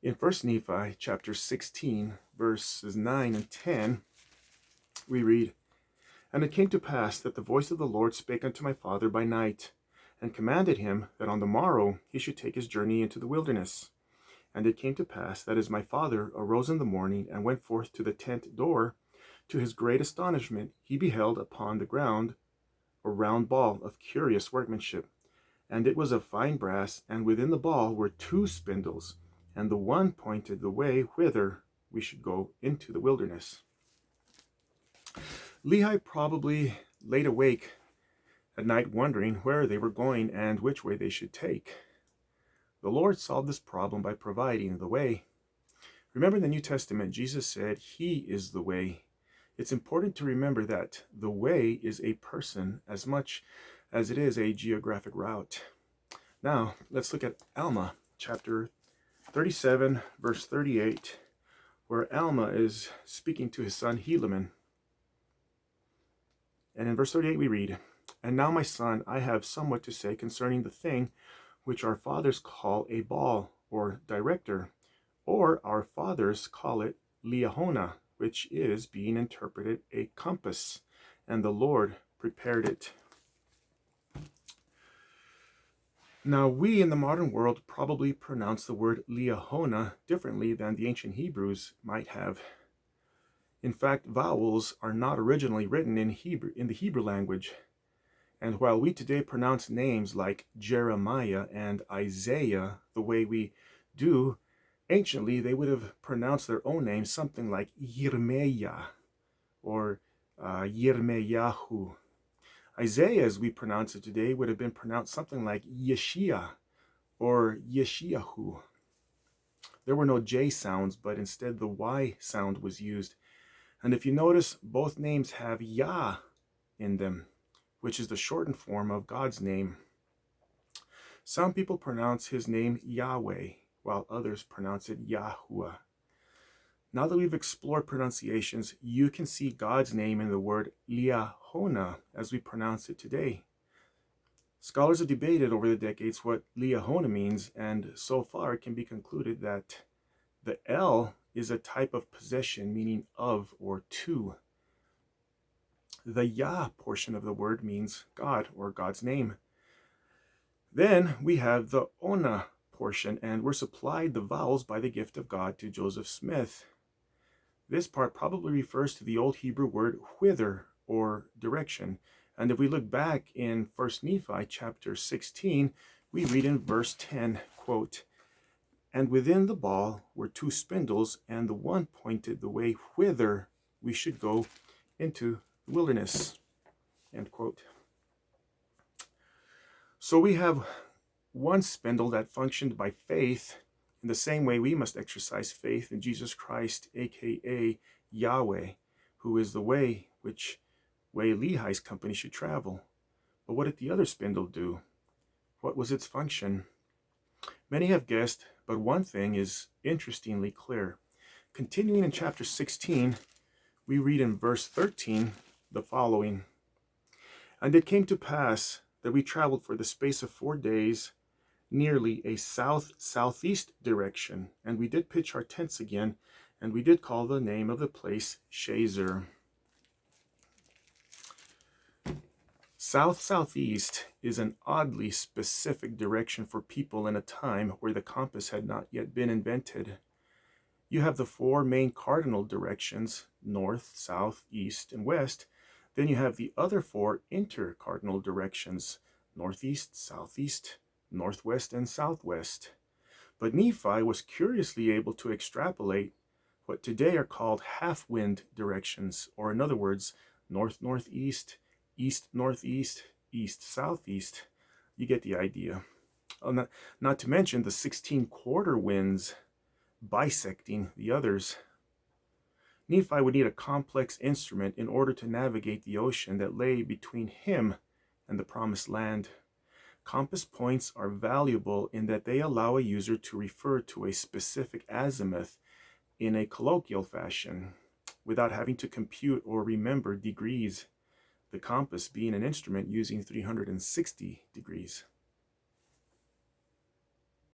In 1 Nephi chapter 16, verses 9 and 10, we read, "And it came to pass that the voice of the Lord spake unto my father by night, and commanded him that on the morrow he should take his journey into the wilderness. And it came to pass that as my father arose in the morning and went forth to the tent door, to his great astonishment he beheld upon the ground a round ball of curious workmanship. And it was of fine brass, and within the ball were two spindles, and the one pointed the way whither we should go into the wilderness." Lehi probably laid awake at night wondering where they were going and which way they should take. The Lord solved this problem by providing the way. Remember in the New Testament, Jesus said He is the way. It's important to remember that the way is a person as much as it is a geographic route. Now, let's look at Alma, chapter 37, verse 38, where Alma is speaking to his son Helaman. And in verse 38 we read, "And now, my son, I have somewhat to say concerning the thing which our fathers call a ball, or director, or our fathers call it Liahona, which is, being interpreted, a compass, and the Lord prepared it." Now, we in the modern world probably pronounce the word Liahona differently than the ancient Hebrews might have. In fact, vowels are not originally written in the Hebrew language. And while we today pronounce names like Jeremiah and Isaiah the way we do, anciently they would have pronounced their own names something like Yirmeiah or Yirmeyahu. Isaiah, as we pronounce it today, would have been pronounced something like Yeshia or Yeshiahu. There were no J sounds, but instead the Y sound was used. And if you notice, both names have Yah in them, which is the shortened form of God's name. Some people pronounce his name Yahweh, while others pronounce it Yahuwah. Now that we've explored pronunciations, you can see God's name in the word Liahona as we pronounce it today. Scholars have debated over the decades what Liahona means, and so far it can be concluded that the L is a type of possession meaning of or to. The Yah portion of the word means God or God's name. Then we have the Ona portion, and we're supplied the vowels by the gift of God to Joseph Smith. This part probably refers to the old Hebrew word whither or direction. And if we look back in 1 Nephi chapter 16, we read in verse 10, quote, "And within the ball were two spindles, and the one pointed the way whither we should go into the wilderness," end quote. So we have one spindle that functioned by faith in the same way we must exercise faith in Jesus Christ, aka Yahweh, who is the way which way Lehi's company should travel. But what did the other spindle do? What was its function? Many have guessed, but one thing is interestingly clear. Continuing in chapter 16, we read in verse 13 the following: "And it came to pass that we traveled for the space of 4 days, nearly a south-southeast direction, and we did pitch our tents again, and we did call the name of the place Shazer." South-southeast is an oddly specific direction for people in a time where the compass had not yet been invented. You have the 4 main cardinal directions, north, south, east, and west. Then you have the other 4 intercardinal directions, northeast, southeast, northwest, and southwest. But Nephi was curiously able to extrapolate what today are called half-wind directions, or in other words, north-northeast, east-northeast, east-southeast. You get the idea. Not to mention the 16 quarter winds bisecting the others. Nephi would need a complex instrument in order to navigate the ocean that lay between him and the promised land. Compass points are valuable in that they allow a user to refer to a specific azimuth in a colloquial fashion without having to compute or remember degrees, the compass being an instrument using 360 degrees.